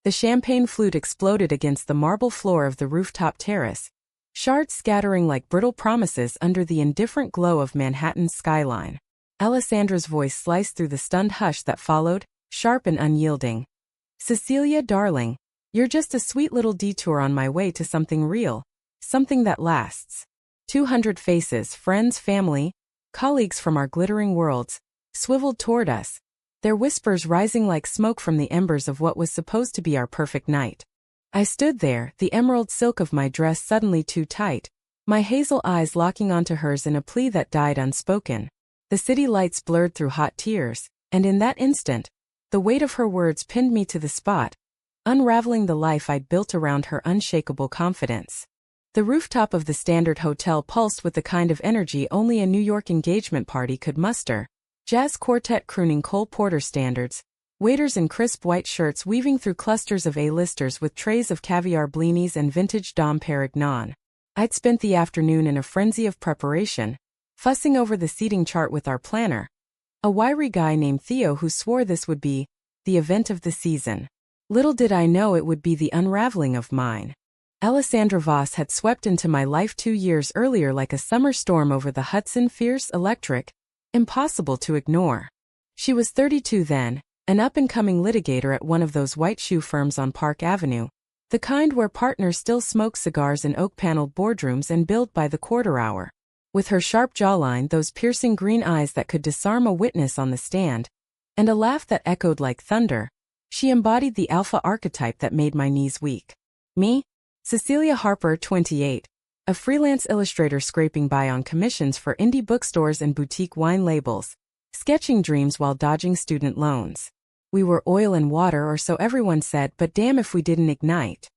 The champagne flute exploded against the marble floor of the rooftop terrace, shards scattering like brittle promises under the indifferent glow of Manhattan's skyline. Alessandra's voice sliced through the stunned hush that followed, sharp and unyielding. "Cecilia, darling, you're just a sweet little detour on my way to something real, something that lasts." 200 faces, friends, family, colleagues from our glittering worlds, swiveled toward us, their whispers rising like smoke from the embers of what was supposed to be our perfect night. I stood there, the emerald silk of my dress suddenly too tight, my hazel eyes locking onto hers in a plea that died unspoken. The city lights blurred through hot tears, and in that instant, the weight of her words pinned me to the spot, unraveling the life I'd built around her unshakable confidence. The rooftop of the Standard Hotel pulsed with the kind of energy only a New York engagement party could muster. Jazz quartet crooning Cole Porter standards, waiters in crisp white shirts weaving through clusters of A-listers with trays of caviar blinis and vintage Dom Perignon. I'd spent the afternoon in a frenzy of preparation, fussing over the seating chart with our planner, a wiry guy named Theo who swore this would be the event of the season. Little did I know it would be the unraveling of mine. Alessandra Voss had swept into my life 2 years earlier like a summer storm over the Hudson, fierce, electric, impossible to ignore. She was 32 then, an up-and-coming litigator at one of those white shoe firms on Park Avenue, the kind where partners still smoke cigars in oak-paneled boardrooms and billed by the quarter hour. With her sharp jawline, those piercing green eyes that could disarm a witness on the stand, and a laugh that echoed like thunder, she embodied the alpha archetype that made my knees weak. Me? Cecilia Harper, 28, a freelance illustrator scraping by on commissions for indie bookstores and boutique wine labels, sketching dreams while dodging student loans. We were oil and water, or so everyone said, but damn if we didn't ignite.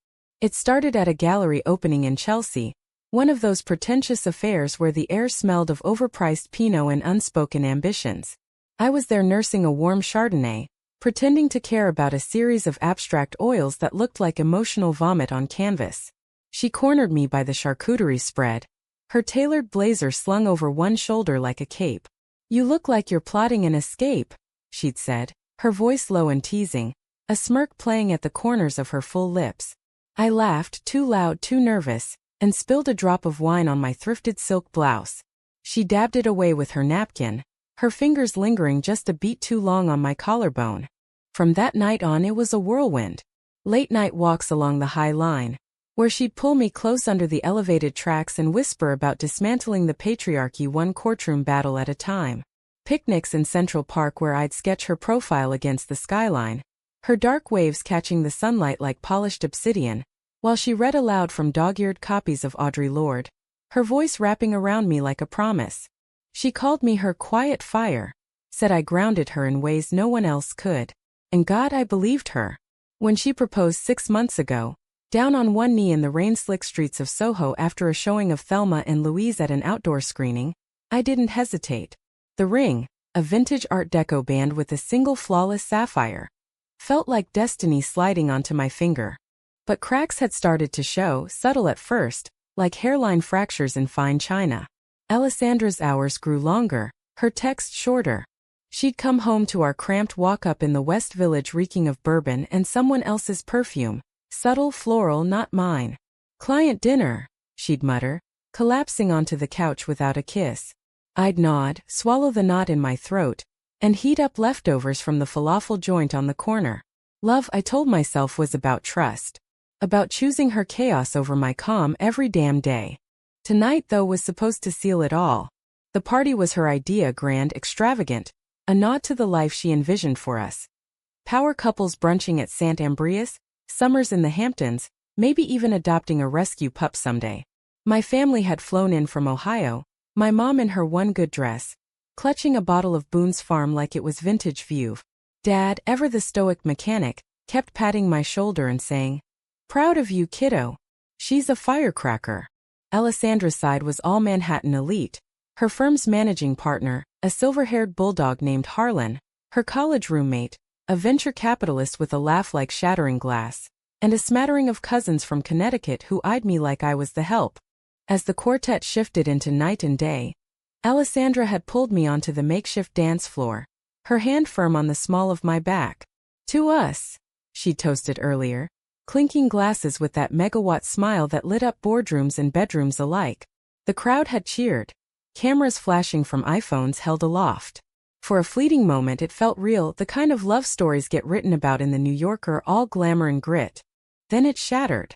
It started at a gallery opening in Chelsea, one of those pretentious affairs where the air smelled of overpriced Pinot and unspoken ambitions. I was there nursing a warm Chardonnay, pretending to care about a series of abstract oils that looked like emotional vomit on canvas. She cornered me by the charcuterie spread, her tailored blazer slung over one shoulder like a cape. "You look like you're plotting an escape," she'd said, her voice low and teasing, a smirk playing at the corners of her full lips. I laughed, too loud, too nervous, and spilled a drop of wine on my thrifted silk blouse. She dabbed it away with her napkin, her fingers lingering just a beat too long on my collarbone. From that night on it was a whirlwind. Late-night walks along the High Line, where she'd pull me close under the elevated tracks and whisper about dismantling the patriarchy one courtroom battle at a time. Picnics in Central Park where I'd sketch her profile against the skyline, her dark waves catching the sunlight like polished obsidian, while she read aloud from dog-eared copies of Audre Lorde, her voice wrapping around me like a promise. She called me her quiet fire, said I grounded her in ways no one else could. And God, I believed her. When she proposed 6 months ago, down on one knee in the rain-slick streets of Soho after a showing of Thelma and Louise at an outdoor screening, I didn't hesitate. The ring, a vintage Art Deco band with a single flawless sapphire, felt like destiny sliding onto my finger. But cracks had started to show, subtle at first, like hairline fractures in fine china. Alessandra's hours grew longer, her texts shorter. She'd come home to our cramped walk-up in the West Village reeking of bourbon and someone else's perfume, subtle, floral, not mine. "Client dinner," she'd mutter, collapsing onto the couch without a kiss. I'd nod, swallow the knot in my throat, and heat up leftovers from the falafel joint on the corner. Love, I told myself, was about trust. About choosing her chaos over my calm every damn day. Tonight, though, was supposed to seal it all. The party was her idea, grand, extravagant, a nod to the life she envisioned for us. Power couples brunching at St. Ambrius, summers in the Hamptons, maybe even adopting a rescue pup someday. My family had flown in from Ohio, my mom in her one good dress, clutching a bottle of Boone's Farm like it was vintage Veuve. Dad, ever the stoic mechanic, kept patting my shoulder and saying, "Proud of you, kiddo. She's a firecracker." Alessandra's side was all Manhattan elite. Her firm's managing partner, a silver-haired bulldog named Harlan, her college roommate, a venture capitalist with a laugh like shattering glass, and a smattering of cousins from Connecticut who eyed me like I was the help. As the quartet shifted into night and day, Alessandra had pulled me onto the makeshift dance floor, her hand firm on the small of my back. "To us," she'd toasted earlier, clinking glasses with that megawatt smile that lit up boardrooms and bedrooms alike. The crowd had cheered, cameras flashing from iPhones held aloft. For a fleeting moment it felt real, the kind of love stories get written about in the New Yorker, all glamour and grit. Then it shattered.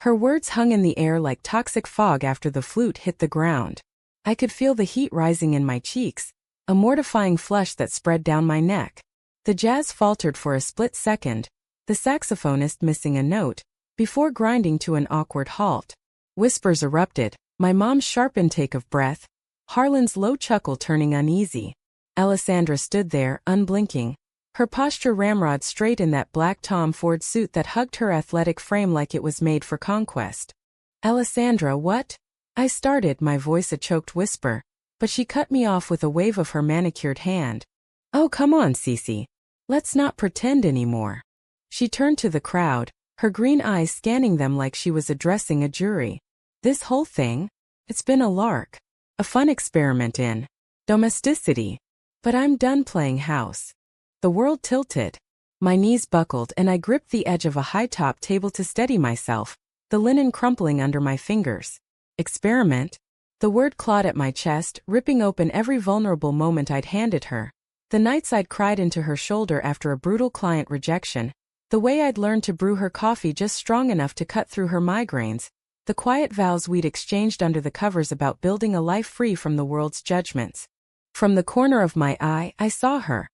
Her words hung in the air like toxic fog after the flute hit the ground. I could feel the heat rising in my cheeks, a mortifying flush that spread down my neck. The jazz faltered for a split second, the saxophonist missing a note, before grinding to an awkward halt. Whispers erupted, my mom's sharp intake of breath, Harlan's low chuckle turning uneasy. Alessandra stood there, unblinking, her posture ramrod straight in that black Tom Ford suit that hugged her athletic frame like it was made for conquest. Alessandra, what? I started, my voice a choked whisper, but she cut me off with a wave of her manicured hand. Oh, come on, Cece. Let's not pretend anymore. She turned to the crowd, her green eyes scanning them like she was addressing a jury. This whole thing? It's been a lark. A fun experiment in domesticity. But I'm done playing house. The world tilted. My knees buckled and I gripped the edge of a high-top table to steady myself, the linen crumpling under my fingers. Experiment? The word clawed at my chest, ripping open every vulnerable moment I'd handed her. The nights I'd cried into her shoulder after a brutal client rejection, the way I'd learned to brew her coffee just strong enough to cut through her migraines, the quiet vows we'd exchanged under the covers about building a life free from the world's judgments. From the corner of my eye, I saw her.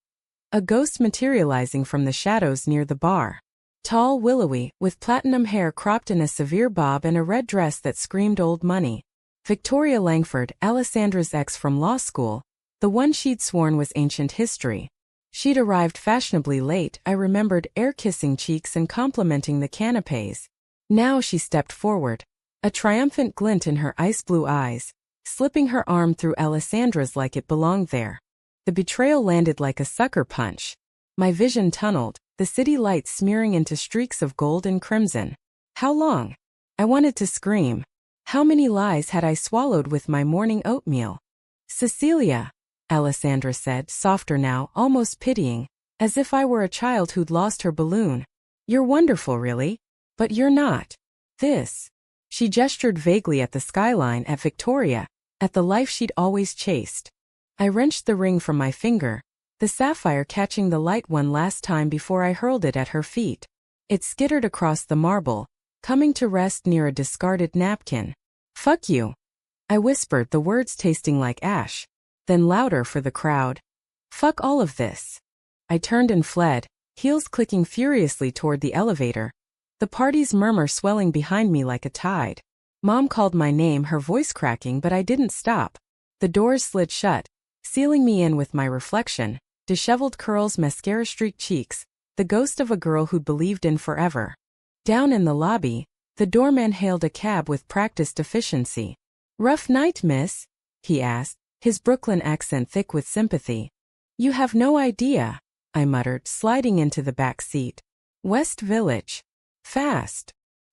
A ghost materializing from the shadows near the bar. Tall, willowy, with platinum hair cropped in a severe bob and a red dress that screamed old money. Victoria Langford, Alessandra's ex from law school, the one she'd sworn was ancient history. She'd arrived fashionably late, I remembered, air-kissing cheeks and complimenting the canapes. Now she stepped forward, a triumphant glint in her ice-blue eyes, slipping her arm through Alessandra's like it belonged there. The betrayal landed like a sucker punch. My vision tunneled, the city lights smearing into streaks of gold and crimson. How long? I wanted to scream. How many lies had I swallowed with my morning oatmeal? Cecilia, Alessandra said, softer now, almost pitying, as if I were a child who'd lost her balloon. You're wonderful, really. But you're not. This. She gestured vaguely at the skyline, at Victoria, at the life she'd always chased. I wrenched the ring from my finger, the sapphire catching the light one last time before I hurled it at her feet. It skittered across the marble, coming to rest near a discarded napkin. Fuck you. I whispered, the words tasting like ash. Then louder for the crowd. Fuck all of this. I turned and fled, heels clicking furiously toward the elevator, the party's murmur swelling behind me like a tide. Mom called my name, her voice cracking, but I didn't stop. The doors slid shut, sealing me in with my reflection, disheveled curls, mascara-streaked cheeks, the ghost of a girl who'd believed in forever. Down in the lobby, the doorman hailed a cab with practiced efficiency. Rough night, miss? He asked, his Brooklyn accent thick with sympathy. You have no idea, I muttered, sliding into the back seat. West Village. Fast.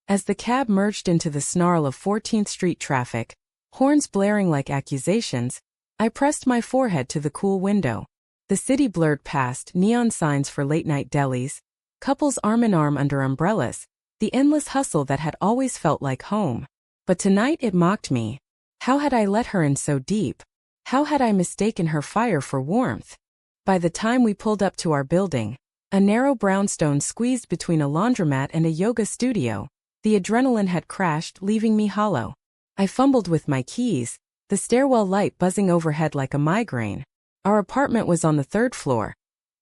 As the cab merged into the snarl of 14th Street traffic, horns blaring like accusations, I pressed my forehead to the cool window. The city blurred past, neon signs for late-night delis, couples arm-in-arm under umbrellas, the endless hustle that had always felt like home. But tonight it mocked me. How had I let her in so deep? How had I mistaken her fire for warmth? By the time we pulled up to our building, a narrow brownstone squeezed between a laundromat and a yoga studio, the adrenaline had crashed, leaving me hollow. I fumbled with my keys, the stairwell light buzzing overhead like a migraine. Our apartment was on the 3rd floor,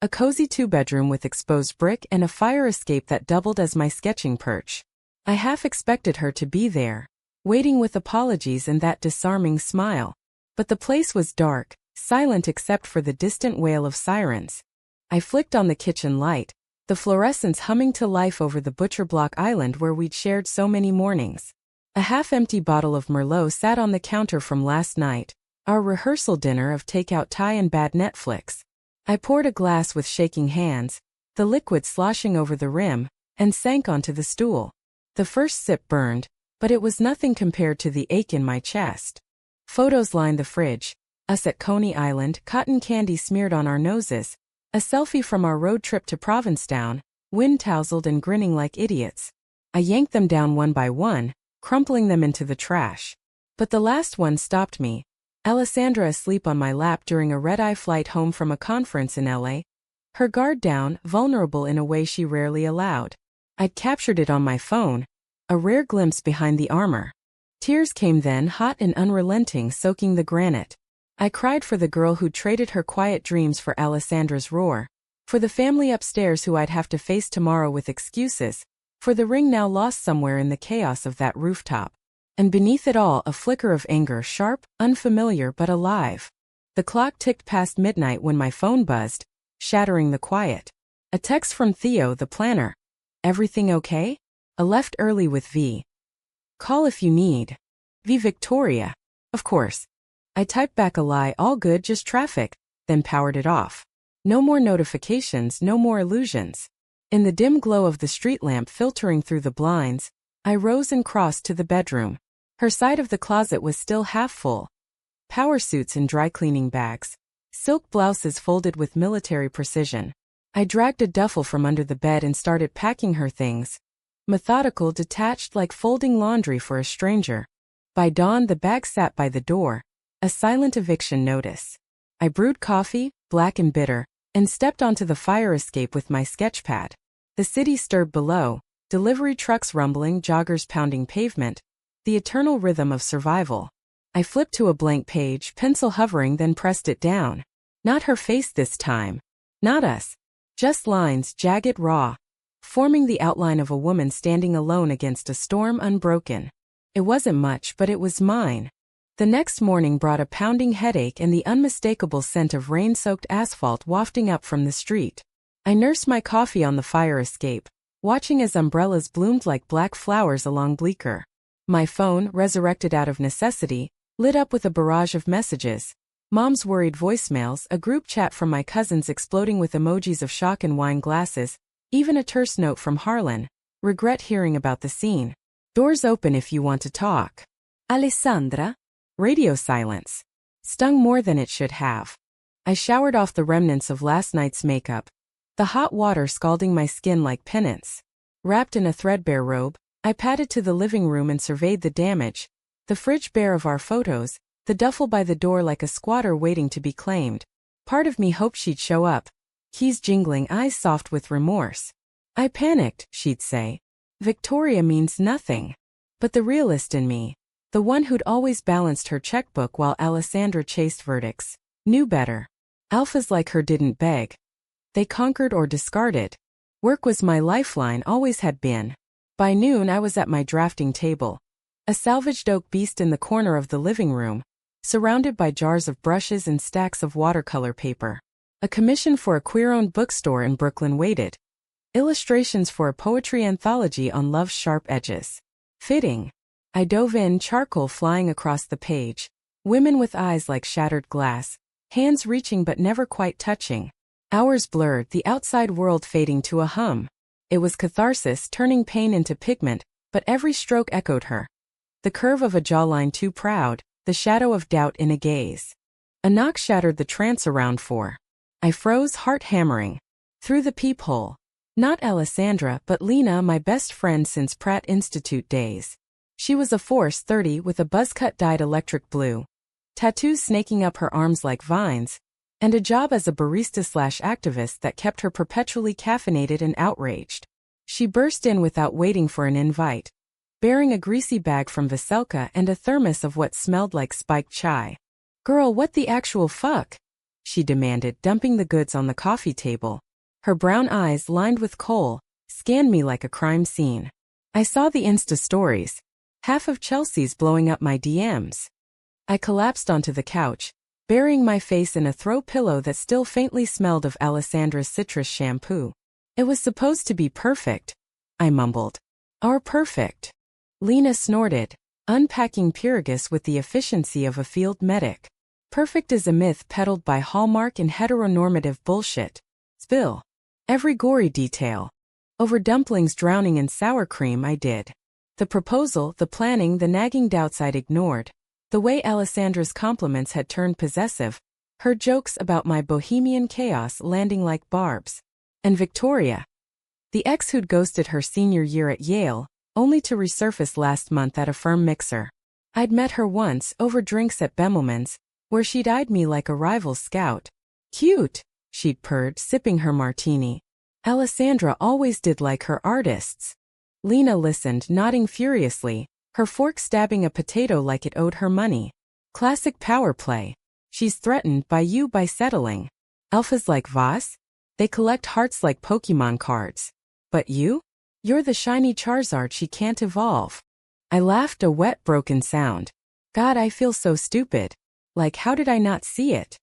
a cozy 2-bedroom with exposed brick and a fire escape that doubled as my sketching perch. I half expected her to be there, waiting with apologies and that disarming smile. But the place was dark, silent except for the distant wail of sirens. I flicked on the kitchen light, the fluorescence humming to life over the butcher block island where we'd shared so many mornings. A half-empty bottle of Merlot sat on the counter from last night, our rehearsal dinner of takeout Thai and bad Netflix. I poured a glass with shaking hands, the liquid sloshing over the rim, and sank onto the stool. The first sip burned, but it was nothing compared to the ache in my chest. Photos lined the fridge, us at Coney Island, cotton candy smeared on our noses, a selfie from our road trip to Provincetown, wind-tousled and grinning like idiots. I yanked them down one by one, crumpling them into the trash. But the last one stopped me. Alessandra asleep on my lap during a red-eye flight home from a conference in LA. Her guard down, vulnerable in a way she rarely allowed. I'd captured it on my phone, a rare glimpse behind the armor. Tears came then, hot and unrelenting, soaking the granite. I cried for the girl who'd traded her quiet dreams for Alessandra's roar. For the family upstairs who I'd have to face tomorrow with excuses. For the ring now lost somewhere in the chaos of that rooftop. And beneath it all, a flicker of anger, sharp, unfamiliar but alive. The clock ticked past midnight when my phone buzzed, shattering the quiet. A text from Theo, the planner. Everything okay? I left early with V. Call if you need. V. Victoria. Of course. I typed back a lie, all good, just traffic, then powered it off. No more notifications, no more illusions. In the dim glow of the street lamp filtering through the blinds, I rose and crossed to the bedroom. Her side of the closet was still half full. Power suits and dry cleaning bags. Silk blouses folded with military precision. I dragged a duffel from under the bed and started packing her things. Methodical, detached, like folding laundry for a stranger. By dawn, the bag sat by the door, a silent eviction notice. I brewed coffee, black and bitter, and stepped onto the fire escape with my sketchpad. The city stirred below, delivery trucks rumbling, joggers pounding pavement, the eternal rhythm of survival. I flipped to a blank page, pencil hovering, then pressed it down. Not her face this time. Not us. Just lines, jagged, raw, forming the outline of a woman standing alone against a storm unbroken. It wasn't much, but it was mine. The next morning brought a pounding headache and the unmistakable scent of rain-soaked asphalt wafting up from the street. I nursed my coffee on the fire escape, watching as umbrellas bloomed like black flowers along Bleecker. My phone, resurrected out of necessity, lit up with a barrage of messages. Mom's worried voicemails, a group chat from my cousins exploding with emojis of shock and wine glasses, even a terse note from Harlan. Regret hearing about the scene. Doors open if you want to talk. Alessandra? Radio silence. Stung more than it should have. I showered off the remnants of last night's makeup, the hot water scalding my skin like penance. Wrapped in a threadbare robe, I padded to the living room and surveyed the damage. The fridge bare of our photos, the duffel by the door like a squatter waiting to be claimed. Part of me hoped she'd show up. Keys jingling, eyes soft with remorse. I panicked, she'd say. Victoria means nothing. But the realist in me, the one who'd always balanced her checkbook while Alessandra chased verdicts, knew better. Alphas like her didn't beg. They conquered or discarded. Work was my lifeline, always had been. By noon I was at my drafting table. A salvaged oak beast in the corner of the living room, surrounded by jars of brushes and stacks of watercolor paper. A commission for a queer-owned bookstore in Brooklyn waited. Illustrations for a poetry anthology on love's sharp edges. Fitting. I dove in, charcoal flying across the page. Women with eyes like shattered glass, hands reaching but never quite touching. Hours blurred, the outside world fading to a hum. It was catharsis, turning pain into pigment, but every stroke echoed her. The curve of a jawline too proud, the shadow of doubt in a gaze. A knock shattered the trance around 4. I froze, heart hammering. Through the peephole. Not Alessandra, but Lena, my best friend since Pratt Institute days. She was a force, 30, with a buzzcut dyed electric blue. Tattoos snaking up her arms like vines. And a job as a barista/activist that kept her perpetually caffeinated and outraged. She burst in without waiting for an invite, bearing a greasy bag from Veselka and a thermos of what smelled like spiked chai. "Girl, what the actual fuck?" she demanded, dumping the goods on the coffee table. Her brown eyes, lined with coal, scanned me like a crime scene. I saw the Insta stories. Half of Chelsea's blowing up my DMs. I collapsed onto the couch, burying my face in a throw pillow that still faintly smelled of Alessandra's citrus shampoo. "It was supposed to be perfect," I mumbled. "Our perfect." Lena snorted, unpacking Pyrrhus with the efficiency of a field medic. Perfect is a myth peddled by Hallmark and heteronormative bullshit. Spill. Every gory detail. Over dumplings drowning in sour cream I did. The proposal, the planning, the nagging doubts I'd ignored. The way Alessandra's compliments had turned possessive, her jokes about my bohemian chaos landing like barbs. And Victoria. The ex who'd ghosted her senior year at Yale, only to resurface last month at a firm mixer. I'd met her once over drinks at Bemelman's, where she'd eyed me like a rival scout. Cute, she'd purred, sipping her martini. Alessandra always did like her artists. Lena listened, nodding furiously, her fork stabbing a potato like it owed her money. Classic power play. She's threatened by you by settling. Alphas like Voss? They collect hearts like Pokemon cards. But you? You're the shiny Charizard she can't evolve. I laughed, a wet, broken sound. God, I feel so stupid. Like, how did I not see it?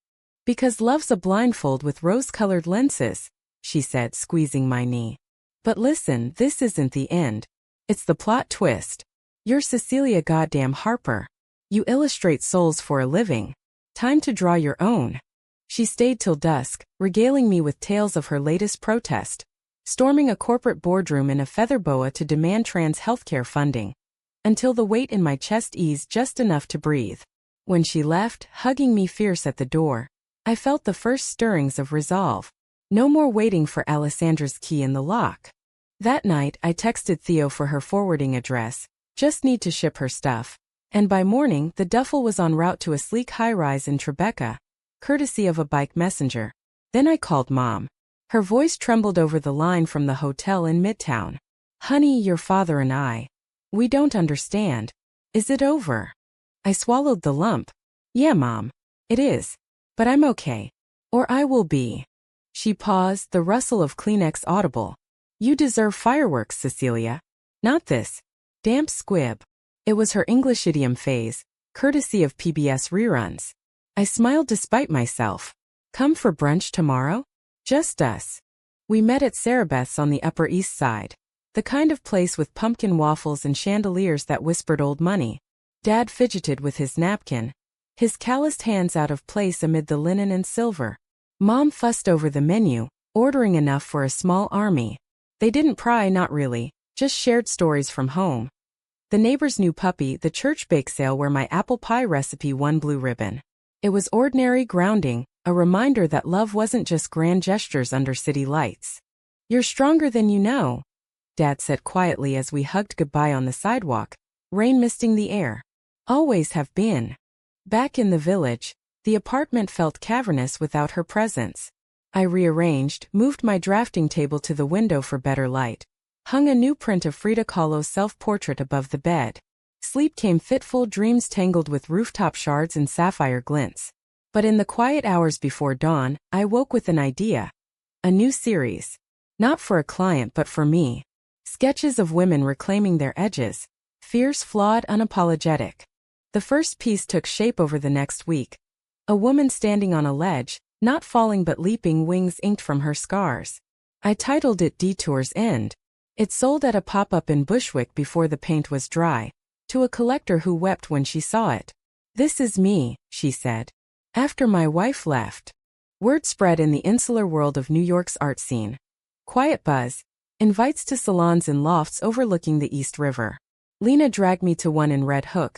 Because love's a blindfold with rose-colored lenses, she said, squeezing my knee. But listen, this isn't the end. It's the plot twist. You're Cecilia goddamn Harper. You illustrate souls for a living. Time to draw your own. She stayed till dusk, regaling me with tales of her latest protest. Storming a corporate boardroom in a feather boa to demand trans healthcare funding. Until the weight in my chest eased just enough to breathe. When she left, hugging me fierce at the door, I felt the first stirrings of resolve. No more waiting for Alessandra's key in the lock. That night, I texted Theo for her forwarding address. Just need to ship her stuff. And by morning, the duffel was en route to a sleek high-rise in Tribeca, courtesy of a bike messenger. Then I called Mom. Her voice trembled over the line from the hotel in Midtown. Honey, your father and I. We don't understand. Is it over? I swallowed the lump. Yeah, Mom. It is. But I'm okay. Or I will be. She paused, the rustle of Kleenex audible. You deserve fireworks, Cecilia. Not this. Damp squib. It was her English idiom phase, courtesy of PBS reruns. I smiled despite myself. Come for brunch tomorrow? Just us. We met at Sarabeth's on the Upper East Side. The kind of place with pumpkin waffles and chandeliers that whispered old money. Dad fidgeted with his napkin, his calloused hands out of place amid the linen and silver. Mom fussed over the menu, ordering enough for a small army. They didn't pry, not really, just shared stories from home. The neighbor's new puppy, the church bake sale where my apple pie recipe won blue ribbon. It was ordinary, grounding, a reminder that love wasn't just grand gestures under city lights. You're stronger than you know, Dad said quietly as we hugged goodbye on the sidewalk, rain misting the air. Always have been. Back in the village, the apartment felt cavernous without her presence. I rearranged, moved my drafting table to the window for better light, hung a new print of Frida Kahlo's self-portrait above the bed. Sleep came, fitful dreams tangled with rooftop shards and sapphire glints. But in the quiet hours before dawn, I woke with an idea. A new series. Not for a client but for me. Sketches of women reclaiming their edges. Fierce, flawed, unapologetic. The first piece took shape over the next week. A woman standing on a ledge, not falling but leaping, wings inked from her scars. I titled it Detour's End. It sold at a pop-up in Bushwick before the paint was dry, to a collector who wept when she saw it. This is me, she said. After my wife left. Word spread in the insular world of New York's art scene. Quiet buzz. Invites to salons and lofts overlooking the East River. Lena dragged me to one in Red Hook.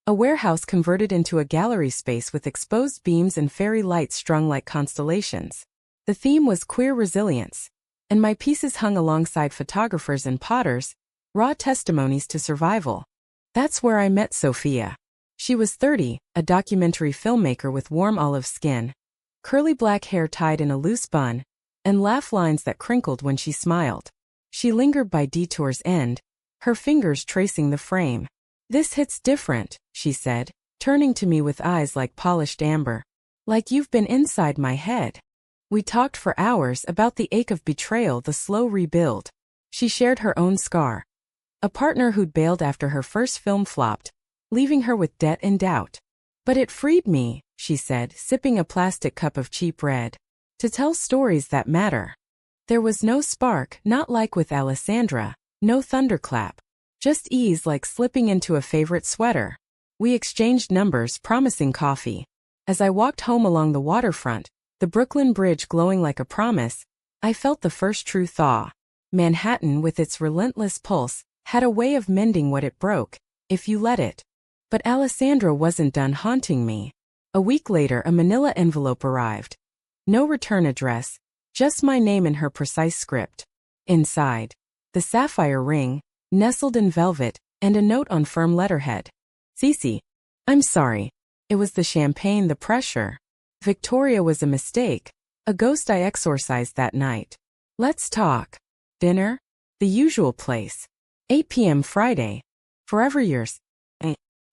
A warehouse converted into a gallery space with exposed beams and fairy lights strung like constellations. The theme was queer resilience. And my pieces hung alongside photographers and potters, raw testimonies to survival. That's where I met Sophia. She was 30, a documentary filmmaker with warm olive skin, curly black hair tied in a loose bun, and laugh lines that crinkled when she smiled. She lingered by Detour's End, her fingers tracing the frame. This hits different, she said, turning to me with eyes like polished amber. Like you've been inside my head. We talked for hours about the ache of betrayal, the slow rebuild. She shared her own scar. A partner who'd bailed after her first film flopped, leaving her with debt and doubt. But it freed me, she said, sipping a plastic cup of cheap red, to tell stories that matter. There was no spark, not like with Alessandra, no thunderclap. Just ease, like slipping into a favorite sweater. We exchanged numbers, promising coffee. As I walked home along the waterfront, the Brooklyn Bridge glowing like a promise, I felt the first true thaw. Manhattan, with its relentless pulse, had a way of mending what it broke, if you let it. But Alessandra wasn't done haunting me. A week later, a manila envelope arrived. No return address, just my name in her precise script. Inside, the sapphire ring, nestled in velvet, and a note on firm letterhead. Cece. I'm sorry. It was the champagne, the pressure. Victoria was a mistake, a ghost I exorcised that night. Let's talk. Dinner? The usual place. 8 p.m. Friday. Forever yours.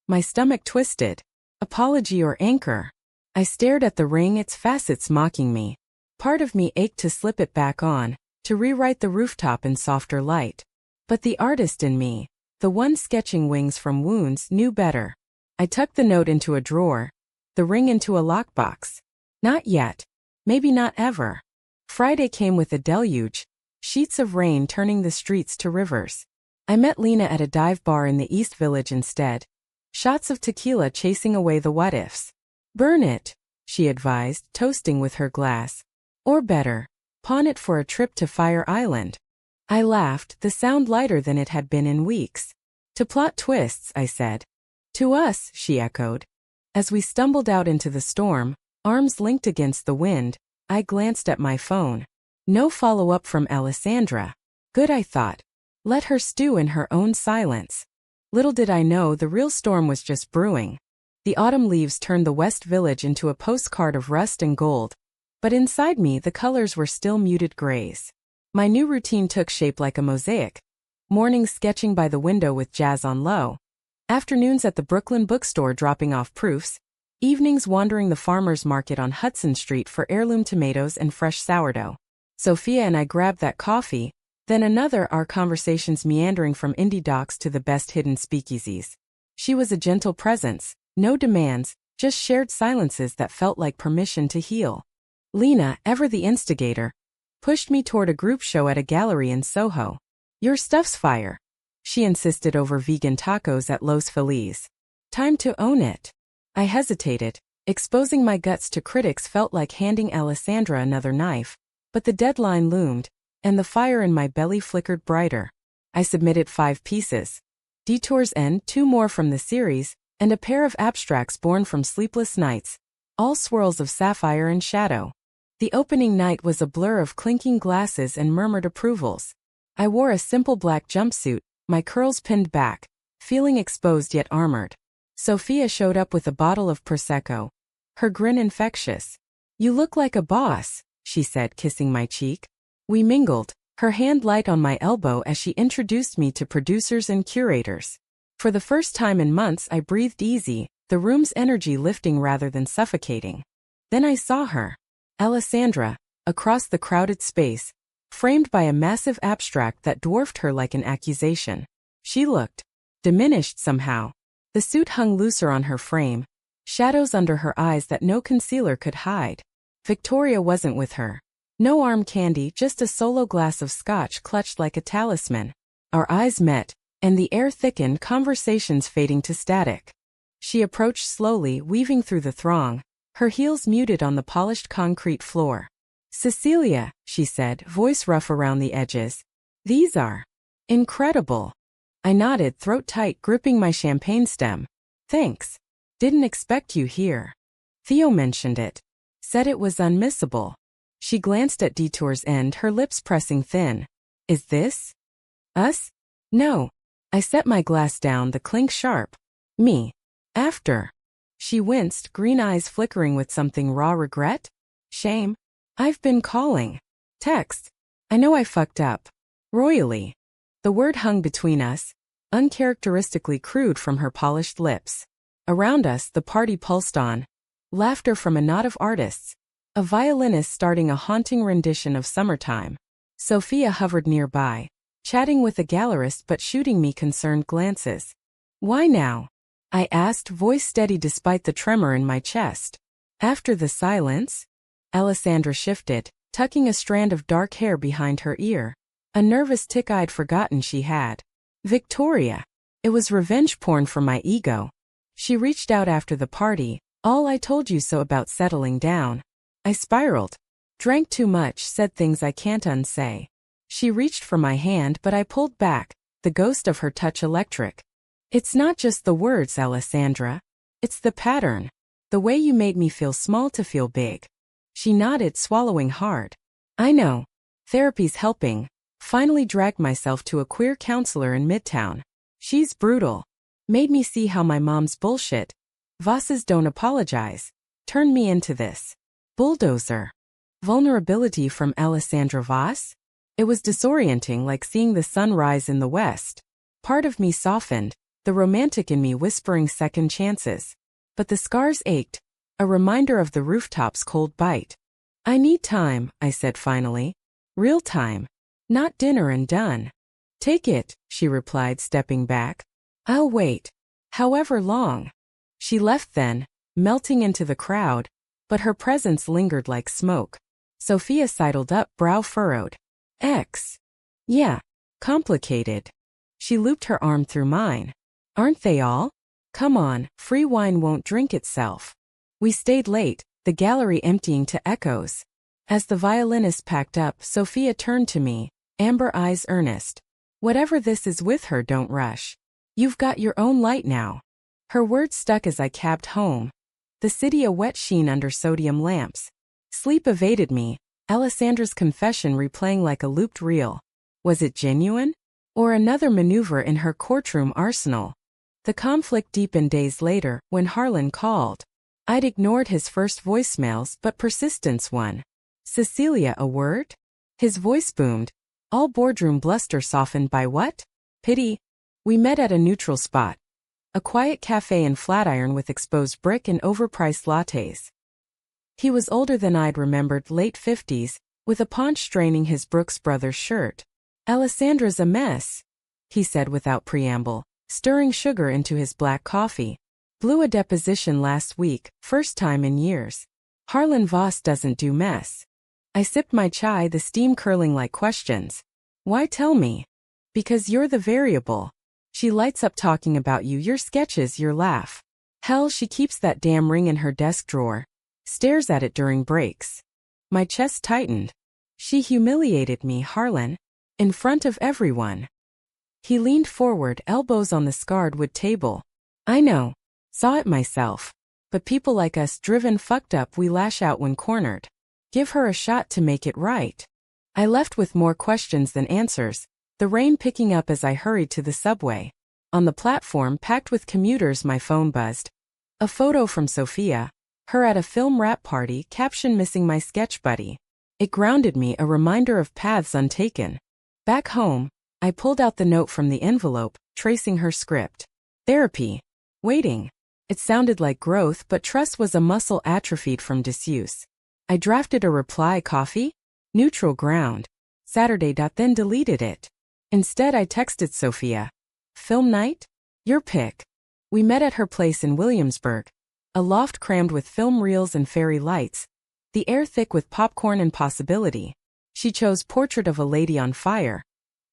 My stomach twisted. Apology or anchor? I stared at the ring, its facets mocking me. Part of me ached to slip it back on, to rewrite the rooftop in softer light. But the artist in me, the one sketching wings from wounds, knew better. I tucked the note into a drawer, the ring into a lockbox. Not yet. Maybe not ever. Friday came with a deluge, sheets of rain turning the streets to rivers. I met Lena at a dive bar in the East Village instead. Shots of tequila chasing away the what-ifs. Burn it, she advised, toasting with her glass. Or better, pawn it for a trip to Fire Island. I laughed, the sound lighter than it had been in weeks. To plot twists, I said. To us, she echoed. As we stumbled out into the storm, arms linked against the wind, I glanced at my phone. No follow-up from Alessandra. Good, I thought. Let her stew in her own silence. Little did I know the real storm was just brewing. The autumn leaves turned the West Village into a postcard of rust and gold. But inside me the colors were still muted grays. My new routine took shape like a mosaic. Mornings sketching by the window with jazz on low. Afternoons at the Brooklyn bookstore dropping off proofs. Evenings wandering the farmer's market on Hudson Street for heirloom tomatoes and fresh sourdough. Sophia and I grabbed that coffee, then another, our conversations meandering from indie docs to the best hidden speakeasies. She was a gentle presence, no demands, just shared silences that felt like permission to heal. Lena, ever the instigator, pushed me toward a group show at a gallery in Soho. Your stuff's fire, she insisted over vegan tacos at Los Feliz. Time to own it. I hesitated. Exposing my guts to critics felt like handing Alessandra another knife, but the deadline loomed, and the fire in my belly flickered brighter. I submitted 5 pieces. Detour's End, 2 more from the series, and a pair of abstracts born from sleepless nights, all swirls of sapphire and shadow. The opening night was a blur of clinking glasses and murmured approvals. I wore a simple black jumpsuit, my curls pinned back, feeling exposed yet armored. Sophia showed up with a bottle of Prosecco. Her grin infectious. You look like a boss, she said, kissing my cheek. We mingled, her hand light on my elbow as she introduced me to producers and curators. For the first time in months I breathed easy, the room's energy lifting rather than suffocating. Then I saw her. Alessandra, across the crowded space, framed by a massive abstract that dwarfed her like an accusation. She looked diminished somehow. The suit hung looser on her frame, shadows under her eyes that no concealer could hide. Victoria wasn't with her. No arm candy, just a solo glass of scotch clutched like a talisman. Our eyes met, and the air thickened, conversations fading to static. She approached slowly, weaving through the throng, her heels muted on the polished concrete floor. Cecilia, she said, voice rough around the edges. These are incredible. I nodded, throat tight, gripping my champagne stem. Thanks. Didn't expect you here. Theo mentioned it. Said it was unmissable. She glanced at Detour's End, her lips pressing thin. Is this us? No. I set my glass down, the clink sharp. Me. After. She winced, green eyes flickering with something raw regret? Shame? I've been calling. Text. I know I fucked up. Royally. The word hung between us, uncharacteristically crude from her polished lips. Around us the party pulsed on. Laughter from a knot of artists. A violinist starting a haunting rendition of Summertime. Sophia hovered nearby, chatting with a gallerist but shooting me concerned glances. Why now? I asked, voice steady despite the tremor in my chest. After the silence? Alessandra shifted, tucking a strand of dark hair behind her ear. A nervous tick I'd forgotten she had. Victoria. It was revenge porn for my ego. She reached out after the party, all I told you so about settling down. I spiraled. Drank too much, said things I can't unsay. She reached for my hand but I pulled back, the ghost of her touch electric. It's not just the words, Alessandra. It's the pattern. The way you made me feel small to feel big. She nodded, swallowing hard. I know. Therapy's helping. Finally dragged myself to a queer counselor in Midtown. She's brutal. Made me see how my mom's bullshit. Vosses don't apologize. Turned me into this bulldozer. Vulnerability from Alessandra Voss? It was disorienting, like seeing the sun rise in the west. Part of me softened, the romantic in me whispering second chances. But the scars ached, a reminder of the rooftop's cold bite. I need time, I said finally. Real time. Not dinner and done. Take it, she replied, stepping back. I'll wait. However long. She left then, melting into the crowd, but her presence lingered like smoke. Sophia sidled up, brow furrowed. Yeah. Complicated. She looped her arm through mine. Aren't they all? Come on, free wine won't drink itself. We stayed late, the gallery emptying to echoes. As the violinist packed up, Sophia turned to me, amber eyes earnest. Whatever this is with her, don't rush. You've got your own light now. Her words stuck as I cabbed home. The city a wet sheen under sodium lamps. Sleep evaded me, Alessandra's confession replaying like a looped reel. Was it genuine? Or another maneuver in her courtroom arsenal? The conflict deepened days later, when Harlan called. I'd ignored his first voicemails, but persistence won. Cecilia, a word? His voice boomed. All boardroom bluster softened by what? Pity. We met at a neutral spot. A quiet cafe in Flatiron with exposed brick and overpriced lattes. He was older than I'd remembered, late 50s, with a paunch straining his Brooks Brothers shirt. Alessandra's a mess, he said without preamble, stirring sugar into his black coffee. Blew a deposition last week, first time in years. Harlan Voss doesn't do mess. I sipped my chai, the steam curling like questions. Why tell me? Because you're the variable. She lights up talking about you, your sketches, your laugh. Hell, she keeps that damn ring in her desk drawer. Stares at it during breaks. My chest tightened. She humiliated me, Harlan. In front of everyone. He leaned forward, elbows on the scarred wood table. I know. Saw it myself. But people like us, driven fucked up, we lash out when cornered. Give her a shot to make it right. I left with more questions than answers, the rain picking up as I hurried to the subway. On the platform, packed with commuters, my phone buzzed. A photo from Sophia. Her at a film wrap party, caption missing my sketch buddy. It grounded me, a reminder of paths untaken. Back home, I pulled out the note from the envelope, tracing her script. Therapy. Waiting. It sounded like growth, but trust was a muscle atrophied from disuse. I drafted a reply, coffee? Neutral ground. Saturday. Then deleted it. Instead I texted Sophia. Film night? Your pick. We met at her place in Williamsburg. A loft crammed with film reels and fairy lights. The air thick with popcorn and possibility. She chose Portrait of a Lady on Fire.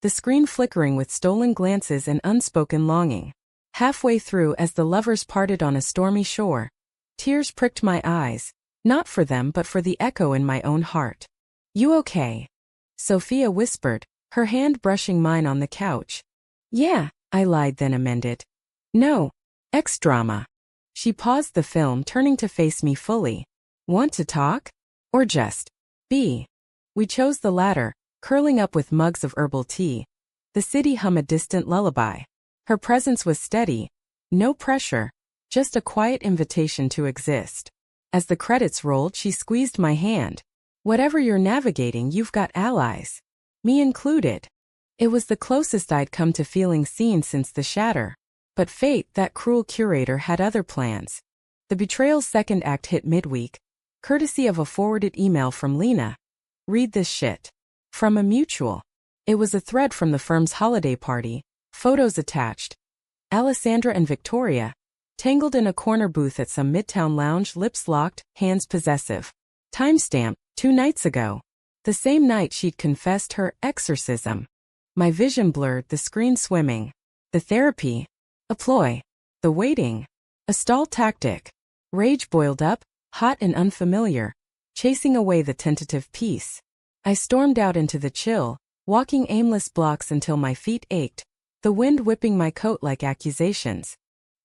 The screen flickering with stolen glances and unspoken longing. Halfway through, as the lovers parted on a stormy shore, tears pricked my eyes, not for them but for the echo in my own heart. You okay? Sophia whispered, her hand brushing mine on the couch. Yeah, I lied, then amended. No. Ex-drama. She paused the film, turning to face me fully. Want to talk? Or just be? We chose the latter, curling up with mugs of herbal tea. The city hum a distant lullaby. Her presence was steady. No pressure. Just a quiet invitation to exist. As the credits rolled, she squeezed my hand. Whatever you're navigating, you've got allies. Me included. It was the closest I'd come to feeling seen since the shatter. But fate, that cruel curator, had other plans. The Betrayal's second act hit midweek, courtesy of a forwarded email from Lena. Read this shit. From a mutual. It was a thread from the firm's holiday party, photos attached. Alessandra and Victoria, tangled in a corner booth at some midtown lounge, lips locked, hands possessive. Timestamp, 2 nights ago. The same night she'd confessed her exorcism. My vision blurred, the screen swimming. The therapy. A ploy. The waiting. A stall tactic. Rage boiled up, hot and unfamiliar, chasing away the tentative peace. I stormed out into the chill, walking aimless blocks until my feet ached, the wind whipping my coat like accusations.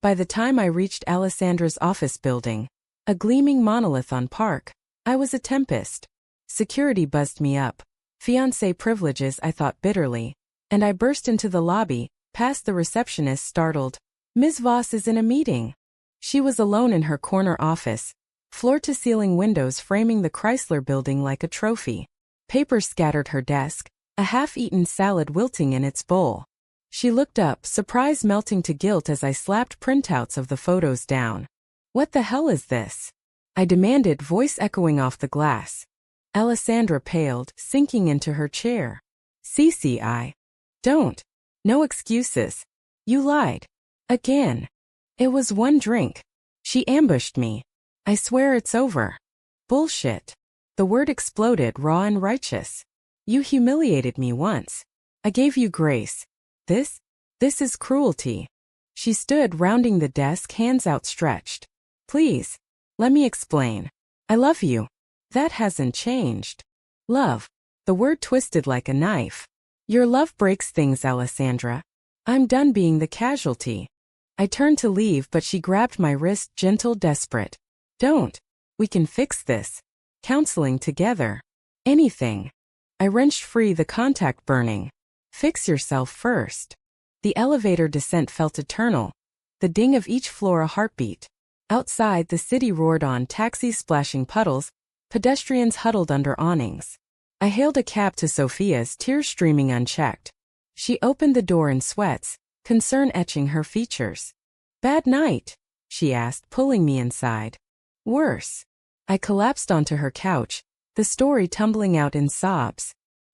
By the time I reached Alessandra's office building, a gleaming monolith on Park, I was a tempest. Security buzzed me up. Fiancé privileges, I thought bitterly. And I burst into the lobby, past the receptionist startled. Ms. Voss is in a meeting. She was alone in her corner office, floor-to-ceiling windows framing the Chrysler building like a trophy. Papers scattered her desk, a half-eaten salad wilting in its bowl. She looked up, surprise melting to guilt as I slapped printouts of the photos down. What the hell is this? I demanded, voice echoing off the glass. Alessandra paled, sinking into her chair. Cece, don't. No excuses. You lied. Again. It was one drink. She ambushed me. I swear it's over. Bullshit. The word exploded, raw and righteous. You humiliated me once. I gave you grace. This is cruelty. She stood, rounding the desk, hands outstretched. Please. Let me explain. I love you. That hasn't changed. Love. The word twisted like a knife. Your love breaks things, Alessandra. I'm done being the casualty. I turned to leave, but she grabbed my wrist, gentle, desperate. Don't. We can fix this. Counseling together. Anything. I wrenched free, the contact burning. Fix yourself first. The elevator descent felt eternal. The ding of each floor a heartbeat. Outside, the city roared on, taxis splashing puddles, pedestrians huddled under awnings. I hailed a cab to Sophia's, tears streaming unchecked. She opened the door in sweats, concern etching her features. Bad night? She asked, pulling me inside. Worse. I collapsed onto her couch, the story tumbling out in sobs.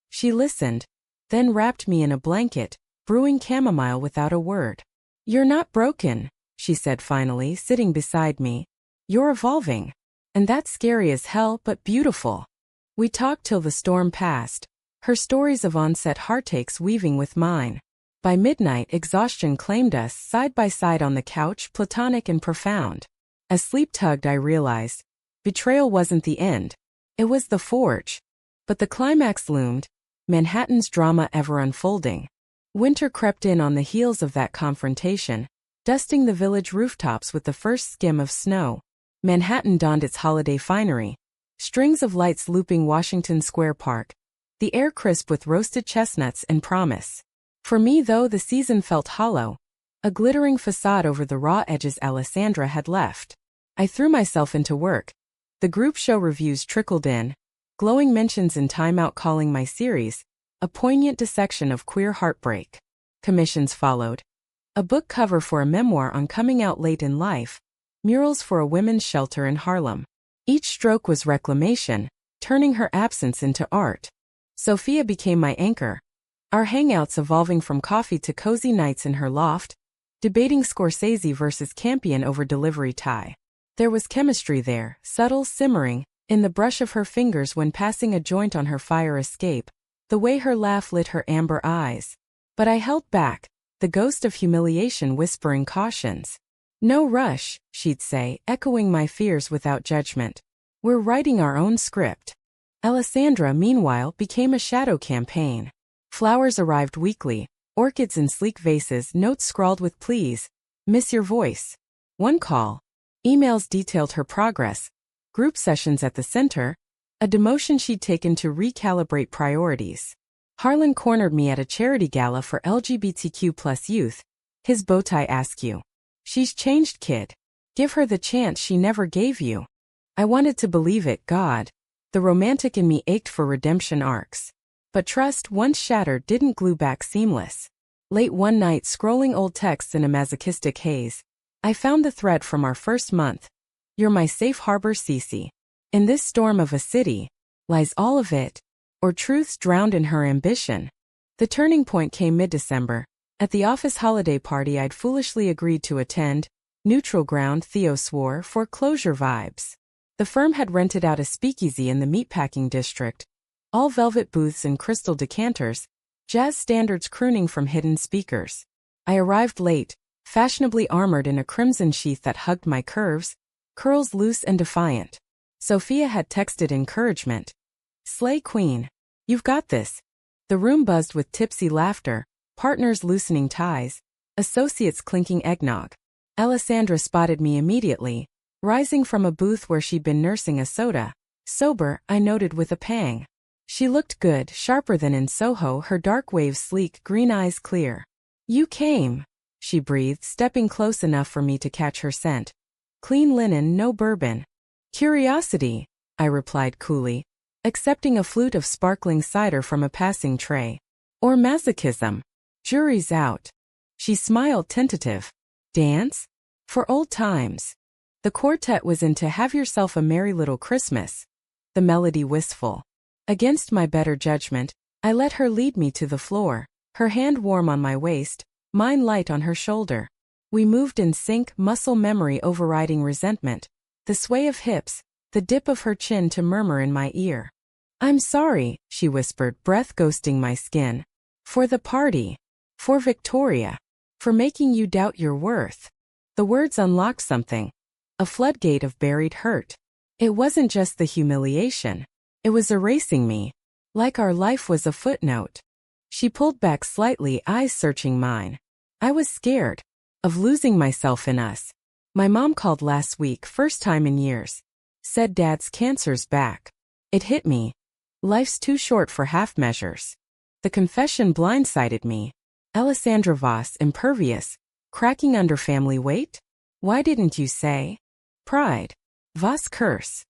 She listened, then wrapped me in a blanket, brewing chamomile without a word. You're not broken, she said finally, sitting beside me. You're evolving. And that's scary as hell, but beautiful. We talked till the storm passed, her stories of onset heartaches weaving with mine. By midnight, exhaustion claimed us, side by side on the couch, platonic and profound. As sleep tugged, I realized, betrayal wasn't the end. It was the forge. But the climax loomed, Manhattan's drama ever unfolding. Winter crept in on the heels of that confrontation, dusting the village rooftops with the first skim of snow. Manhattan donned its holiday finery, strings of lights looping Washington Square Park, the air crisp with roasted chestnuts and promise. For me, though, the season felt hollow, a glittering facade over the raw edges Alessandra had left. I threw myself into work. The group show reviews trickled in, glowing mentions in Time Out calling my series a poignant dissection of queer heartbreak. Commissions followed. A book cover for a memoir on coming out late in life, murals for a women's shelter in Harlem. Each stroke was reclamation, turning her absence into art. Sophia became my anchor, our hangouts evolving from coffee to cozy nights in her loft, debating Scorsese versus Campion over delivery tie. There was chemistry there, subtle, simmering, in the brush of her fingers when passing a joint on her fire escape, the way her laugh lit her amber eyes. But I held back, the ghost of humiliation whispering cautions. No rush, she'd say, echoing my fears without judgment. We're writing our own script. Alessandra, meanwhile, became a shadow campaign. Flowers arrived weekly, orchids in sleek vases, notes scrawled with please, miss your voice. One call. Emails detailed her progress, group sessions at the center, a demotion she'd taken to recalibrate priorities. Harlan cornered me at a charity gala for LGBTQ+ youth, his bowtie askew. She's changed, kid. Give her the chance she never gave you. I wanted to believe it, God. The romantic in me ached for redemption arcs. But trust, once shattered, didn't glue back seamless. Late one night, scrolling old texts in a masochistic haze, I found the thread from our first month. You're my safe harbor, Cece. In this storm of a city, lies all of it, or truths drowned in her ambition. The turning point came mid-December. At the office holiday party I'd foolishly agreed to attend, neutral ground, Theo swore, foreclosure vibes. The firm had rented out a speakeasy in the meatpacking district, all velvet booths and crystal decanters, jazz standards crooning from hidden speakers. I arrived late, fashionably armored in a crimson sheath that hugged my curves, curls loose and defiant. Sophia had texted encouragement. Slay queen. You've got this. The room buzzed with tipsy laughter, partners loosening ties, associates clinking eggnog. Alessandra spotted me immediately, rising from a booth where she'd been nursing a soda. Sober, I noted with a pang. She looked good, sharper than in Soho, her dark waves sleek, green eyes clear. You came, she breathed, stepping close enough for me to catch her scent. Clean linen, no bourbon. Curiosity, I replied coolly, accepting a flute of sparkling cider from a passing tray. Or masochism. Jury's out. She smiled, tentative. Dance? For old times. The quartet was into Have Yourself a Merry Little Christmas. The melody wistful. Against my better judgment, I let her lead me to the floor, her hand warm on my waist, mine light on her shoulder. We moved in sync, muscle memory overriding resentment, the sway of hips, the dip of her chin to murmur in my ear. I'm sorry, she whispered, breath ghosting my skin. For the party. For Victoria. For making you doubt your worth. The words unlocked something. A floodgate of buried hurt. It wasn't just the humiliation. It was erasing me. Like our life was a footnote. She pulled back slightly, eyes searching mine. I was scared. Of losing myself in us. My mom called last week, first time in years. Said Dad's cancer's back. It hit me. Life's too short for half measures. The confession blindsided me. Alessandra Voss, impervious, cracking under family weight? Why didn't you say? Pride. Voss curse.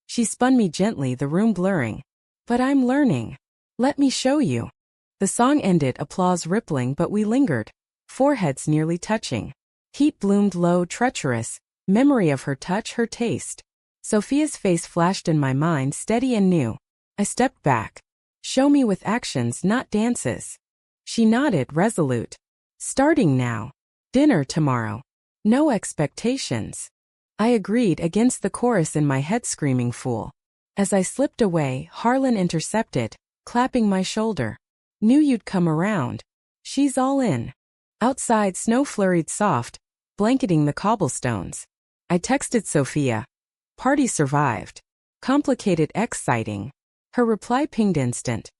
She spun me gently, the room blurring. But I'm learning. Let me show you. The song ended, applause rippling, but we lingered. Foreheads nearly touching. Heat bloomed low, treacherous, memory of her touch, her taste. Sophia's face flashed in my mind, steady and new. I stepped back. Show me with actions, not dances. She nodded, resolute. Starting now. Dinner tomorrow. No expectations. I agreed, against the chorus in my head screaming fool. As I slipped away, Harlan intercepted, clapping my shoulder. Knew you'd come around. She's all in. Outside, snow flurried soft, blanketing the cobblestones. I texted Sophia. Party survived. Complicated, exciting. Her reply pinged instant.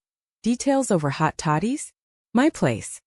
Details over hot toddies? My place.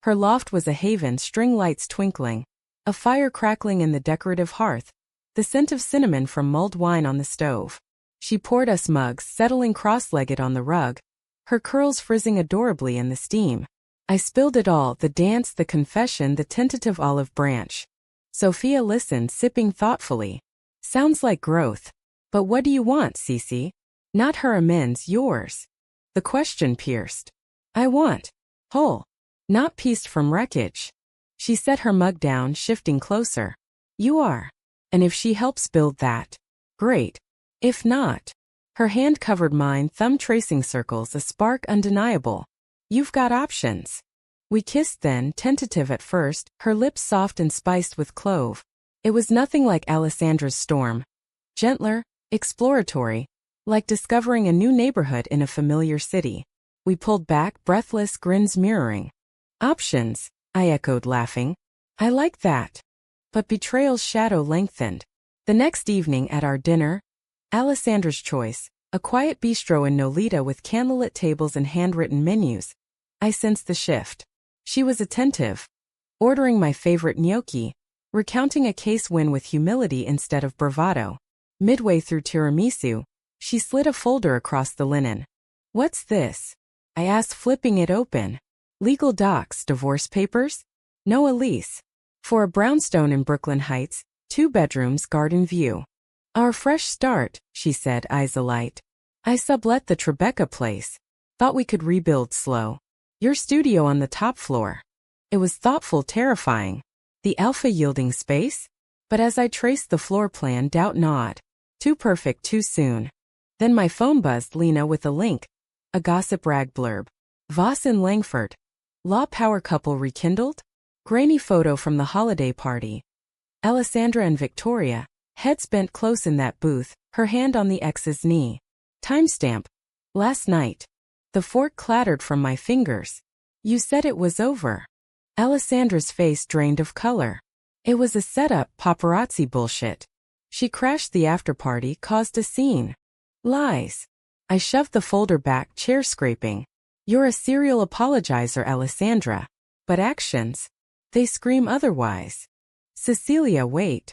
Her loft was a haven, string lights twinkling. A fire crackling in the decorative hearth. The scent of cinnamon from mulled wine on the stove. She poured us mugs, settling cross-legged on the rug. Her curls frizzing adorably in the steam. I spilled it all, the dance, the confession, the tentative olive branch. Sophia listened, sipping thoughtfully. Sounds like growth. But what do you want, Cece? Not her amends, yours. The question pierced. I want. Whole. Not pieced from wreckage. She set her mug down, shifting closer. You are. And if she helps build that, great. If not. Her hand covered mine, thumb tracing circles, a spark undeniable. You've got options. We kissed then, tentative at first, her lips soft and spiced with clove. It was nothing like Alessandra's storm. Gentler, exploratory, like discovering a new neighborhood in a familiar city. We pulled back, breathless, grins mirroring. Options, I echoed, laughing. I like that. But betrayal's shadow lengthened. The next evening at our dinner, Alessandra's choice, a quiet bistro in Nolita with candlelit tables and handwritten menus. I sensed the shift. She was attentive. Ordering my favorite gnocchi, recounting a case win with humility instead of bravado. Midway through tiramisu, she slid a folder across the linen. What's this? I asked, flipping it open. Legal docs, divorce papers? No, a lease. For a brownstone in Brooklyn Heights, 2 bedrooms, garden view. Our fresh start, she said, eyes alight. I sublet the Tribeca place. Thought we could rebuild slow. Your studio on the top floor. It was thoughtful, terrifying. The alpha yielding space? But as I traced the floor plan, doubt gnawed. Too perfect, too soon. Then my phone buzzed, Lena, with a link. A gossip rag blurb. Voss in Langford. Law power couple rekindled? Grainy photo from the holiday party. Alessandra and Victoria, heads bent close in that booth, her hand on the ex's knee. Timestamp. Last night. The fork clattered from my fingers. You said it was over. Alessandra's face drained of color. It was a setup, paparazzi bullshit. She crashed the after-party, caused a scene. Lies. I shoved the folder back, chair scraping. You're a serial apologizer, Alessandra. But actions? They scream otherwise. Cecilia, wait.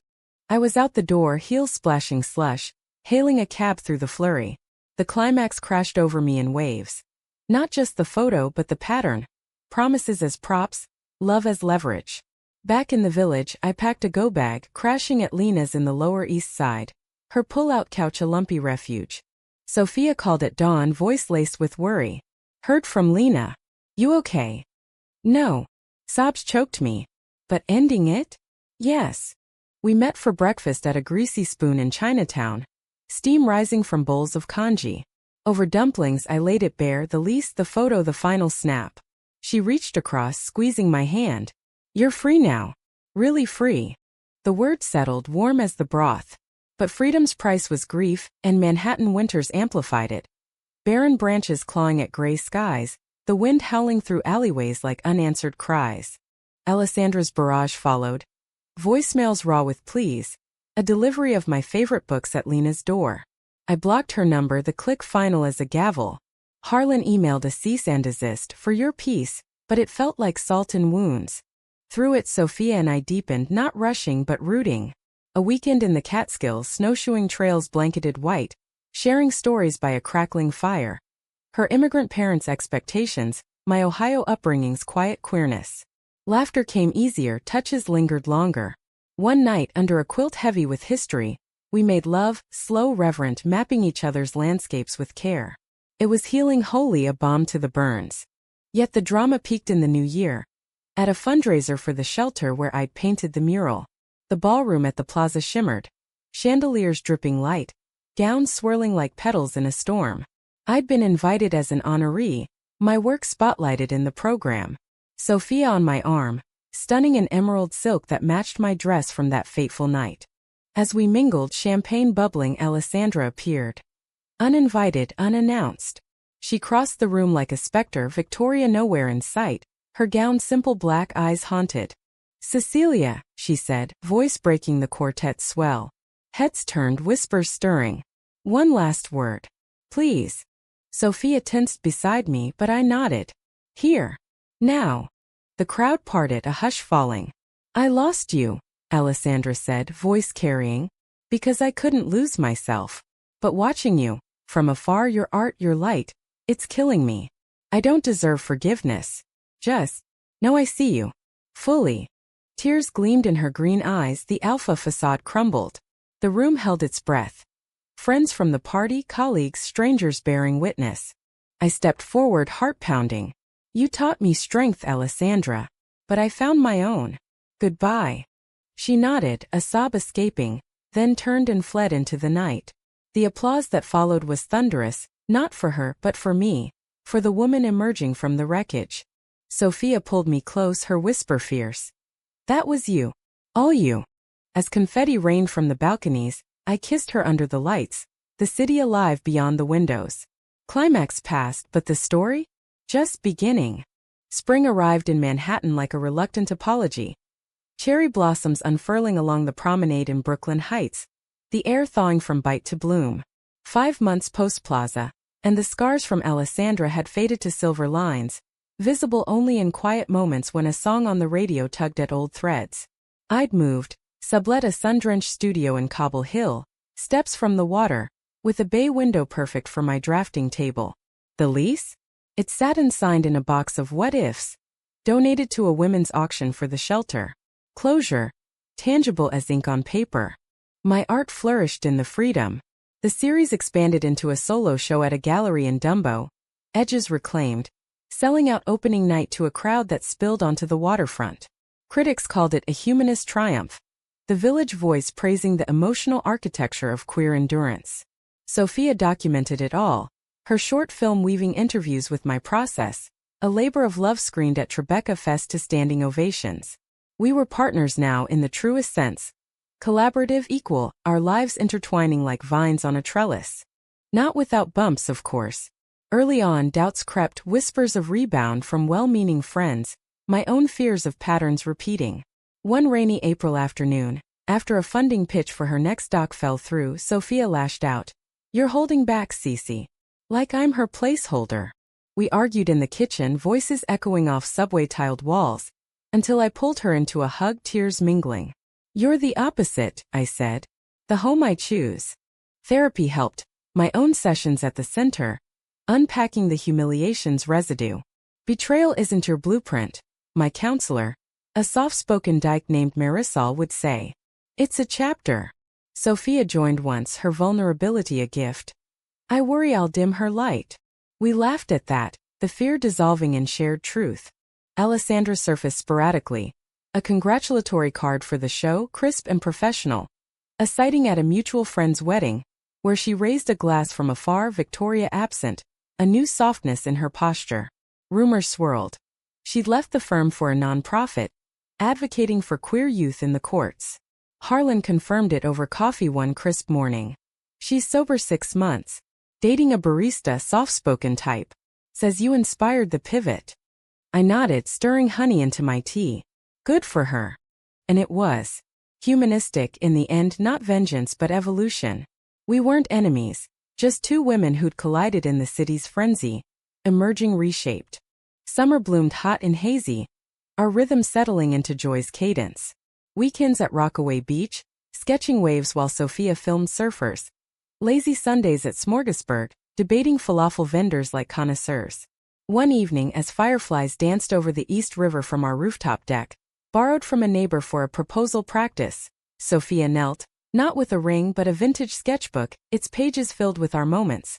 I was out the door, heels splashing slush, hailing a cab through the flurry. The climax crashed over me in waves. Not just the photo but the pattern. Promises as props, love as leverage. Back in the village, I packed a go-bag, crashing at Lena's in the Lower East Side. Her pull-out couch a lumpy refuge. Sophia called at dawn, voice laced with worry. Heard from Lena. You okay? No. Sobs choked me. But ending it? Yes. We met for breakfast at a greasy spoon in Chinatown. Steam rising from bowls of congee. Over dumplings I laid it bare, the lease, the photo, the final snap. She reached across, squeezing my hand. You're free now. Really free. The word settled, warm as the broth. But freedom's price was grief, and Manhattan winters amplified it. Barren branches clawing at gray skies, the wind howling through alleyways like unanswered cries. Alessandra's barrage followed. Voicemails raw with pleas. A delivery of my favorite books at Lena's door. I blocked her number, the click final as a gavel. Harlan emailed a cease and desist for your peace, but it felt like salt in wounds. Through it Sophia and I deepened, not rushing but rooting. A weekend in the Catskills, snowshoeing trails blanketed white, sharing stories by a crackling fire. Her immigrant parents' expectations, my Ohio upbringing's quiet queerness. Laughter came easier, touches lingered longer. One night, under a quilt heavy with history, we made love, slow, reverent, mapping each other's landscapes with care. It was healing, wholly a balm to the burns. Yet the drama peaked in the new year. At a fundraiser for the shelter where I'd painted the mural. The ballroom at the plaza shimmered. Chandeliers dripping light. Gowns swirling like petals in a storm. I'd been invited as an honoree, my work spotlighted in the program. Sophia on my arm, stunning in emerald silk that matched my dress from that fateful night. As we mingled, champagne bubbling, Alessandra appeared. Uninvited, unannounced. She crossed the room like a specter, Victoria nowhere in sight, her gown simple, black eyes haunted. Cecilia, she said, voice breaking the quartet's swell. Heads turned, whispers stirring. One last word. Please. Sophia tensed beside me, but I nodded. Here. Now. The crowd parted, a hush falling. I lost you, Alessandra said, voice carrying. Because I couldn't lose myself. But watching you, from afar, your art, your light, it's killing me. I don't deserve forgiveness. Just, no, I see you. Fully. Tears gleamed in her green eyes, the alpha facade crumbled. The room held its breath. Friends from the party, colleagues, strangers bearing witness. I stepped forward, heart pounding. You taught me strength, Alessandra. But I found my own. Goodbye. She nodded, a sob escaping, then turned and fled into the night. The applause that followed was thunderous, not for her but for me, for the woman emerging from the wreckage. Sophia pulled me close, her whisper fierce. That was you. All you. As confetti rained from the balconies, I kissed her under the lights, the city alive beyond the windows. Climax passed, but the story? Just beginning. Spring arrived in Manhattan like a reluctant apology. Cherry blossoms unfurling along the promenade in Brooklyn Heights, the air thawing from bite to bloom. 5 months post-Plaza, and the scars from Alessandra had faded to silver lines, visible only in quiet moments when a song on the radio tugged at old threads. I'd moved, sublet a sun-drenched studio in Cobble Hill, steps from the water, with a bay window perfect for my drafting table. The lease? It sat unsigned in a box of what-ifs, donated to a women's auction for the shelter. Closure, tangible as ink on paper. My art flourished in the freedom. The series expanded into a solo show at a gallery in Dumbo, edges reclaimed, selling out opening night to a crowd that spilled onto the waterfront. Critics called it a humanist triumph. The Village Voice praising the emotional architecture of queer endurance. Sophia documented it all, her short film weaving interviews with my process, a labor of love screened at Tribeca Fest to standing ovations. We were partners now in the truest sense. Collaborative, equal, our lives intertwining like vines on a trellis. Not without bumps, of course. Early on, doubts crept, whispers of rebound from well-meaning friends, my own fears of patterns repeating. One rainy April afternoon, after a funding pitch for her next doc fell through, Sophia lashed out. You're holding back, Cece. Like I'm her placeholder. We argued in the kitchen, voices echoing off subway-tiled walls, until I pulled her into a hug, tears mingling. You're the opposite, I said. The home I choose. Therapy helped, My own sessions at the center, unpacking the humiliation's residue. Betrayal isn't your blueprint, my counselor, a soft-spoken dyke named Marisol would say. It's a chapter. Sophia joined once, her vulnerability a gift. I worry I'll dim her light. We laughed at that, the fear dissolving in shared truth. Alessandra surfaced sporadically. A congratulatory card for the show, crisp and professional. A sighting at a mutual friend's wedding, where she raised a glass from afar, Victoria absent, a new softness in her posture. Rumors swirled. She'd left the firm for a non-profit, advocating for queer youth in the courts. Harlan confirmed it over coffee one crisp morning. She's sober 6 months. Dating a barista, soft-spoken type. Says you inspired the pivot. I nodded, stirring honey into my tea. Good for her. And it was. Humanistic in the end, not vengeance but evolution. We weren't enemies, just two women who'd collided in the city's frenzy, emerging reshaped. Summer bloomed hot and hazy, our rhythm settling into joy's cadence. Weekends at Rockaway Beach, sketching waves while Sophia filmed surfers. Lazy Sundays at Smorgasburg, debating falafel vendors like connoisseurs. One evening as fireflies danced over the East River from our rooftop deck, borrowed from a neighbor for a proposal practice, Sophia knelt, not with a ring but a vintage sketchbook, its pages filled with our moments.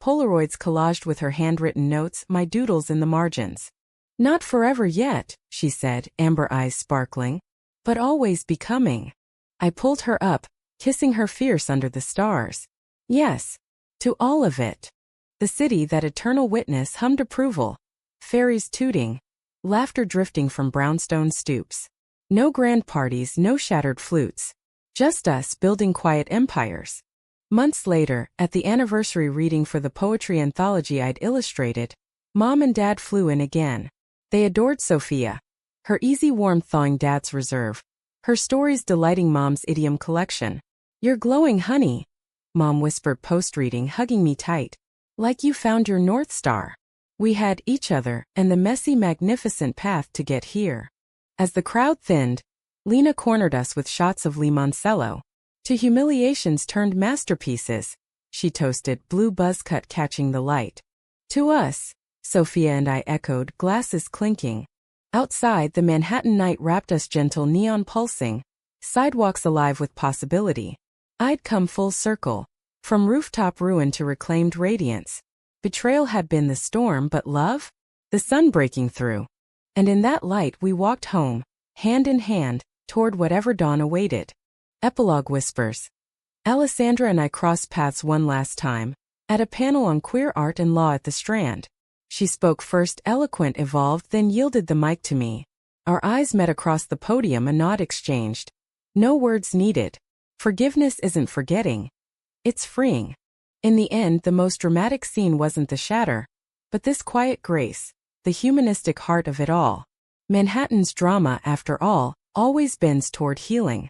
Polaroids collaged with her handwritten notes, my doodles in the margins. Not forever yet, she said, amber eyes sparkling. But always becoming. I pulled her up, kissing her fierce under the stars. Yes. To all of it. The city, that eternal witness, hummed approval. Fairies tooting. Laughter drifting from brownstone stoops. No grand parties, no shattered flutes. Just us building quiet empires. Months later, at the anniversary reading for the poetry anthology I'd illustrated, Mom and Dad flew in again. They adored Sophia. Her easy warmth thawing Dad's reserve. Her stories delighting Mom's idiom collection. You're glowing, honey, Mom whispered post-reading, hugging me tight. Like you found your North Star. We had each other and the messy, magnificent path to get here. As the crowd thinned, Lena cornered us with shots of Limoncello. To humiliations turned masterpieces, she toasted, blue buzz cut catching the light. To us, Sophia and I echoed, glasses clinking. Outside, the Manhattan night wrapped us, gentle neon pulsing, sidewalks alive with possibility. I'd come full circle. From rooftop ruin to reclaimed radiance. Betrayal had been the storm, but love? The sun breaking through. And in that light we walked home, hand in hand, toward whatever dawn awaited. Epilogue whispers. Alessandra and I crossed paths one last time, at a panel on queer art and law at the Strand. She spoke first, eloquent, evolved, then yielded the mic to me. Our eyes met across the podium, a nod exchanged. No words needed. Forgiveness isn't forgetting. It's freeing. In the end, the most dramatic scene wasn't the shatter, but this quiet grace, the humanistic heart of it all. Manhattan's drama, after all, always bends toward healing.